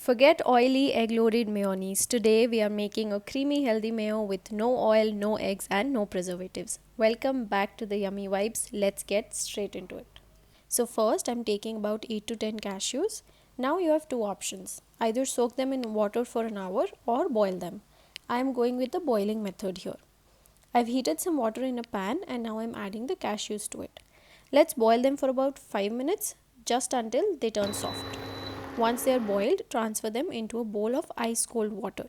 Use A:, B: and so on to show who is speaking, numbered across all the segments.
A: Forget oily egg-loaded mayonnaise. Today we are making a creamy healthy mayo with no oil, no eggs and no preservatives. Welcome back to the Yummy Vibes. Let's get straight into it. So first I'm taking about 8 to 10 cashews. Now you have two options. Either soak them in water for an hour or boil them. I am going with the boiling method here. I've heated some water in a pan and now I'm adding the cashews to it. Let's boil them for about 5 minutes, just until they turn soft. Once they are boiled, transfer them into a bowl of ice cold water.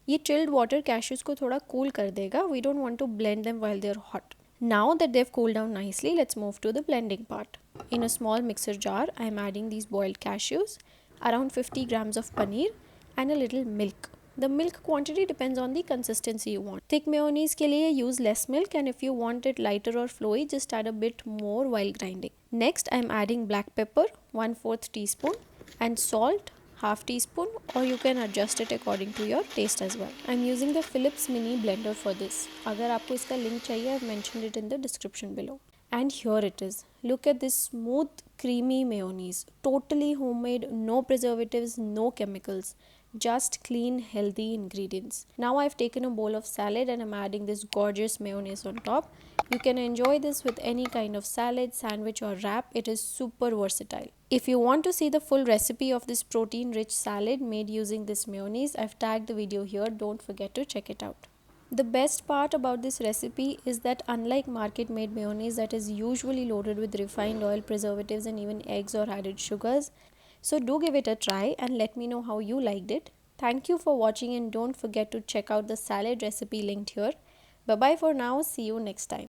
A: ये chilled water cashews को थोड़ा cool कर देगा. We don't want to blend them while they are hot. Now that they've cooled down nicely, let's move to the blending part. In a small mixer jar, I am adding these boiled cashews, around 50 grams of paneer and a little milk. The milk quantity depends on the consistency you want. Thick mayonnaise के लिए use less milk, and if you want it lighter or flowy, just add a bit more while grinding. Next, I am adding black pepper, 1/4 teaspoon, and salt, half teaspoon, or you can adjust it according to your taste as well. I'm using the Philips mini blender for this. अगर आपको इसका link चाहिए, I've mentioned it in the description below. And here it is. Look at this smooth, creamy mayonnaise. Totally homemade, no preservatives, no chemicals. Just clean, healthy ingredients. Now I've taken a bowl of salad and I'm adding this gorgeous mayonnaise on top. You can enjoy this with any kind of salad, sandwich or wrap. It is super versatile. If you want to see the full recipe of this protein-rich salad made using this mayonnaise, I've tagged the video here. Don't forget to check it out. The best part about this recipe is that unlike market-made mayonnaise that is usually loaded with refined oil, preservatives and even eggs or added sugars, so do give it a try and let me know how you liked it. Thank you for watching and don't forget to check out the salad recipe linked here. Bye bye for now. See you next time.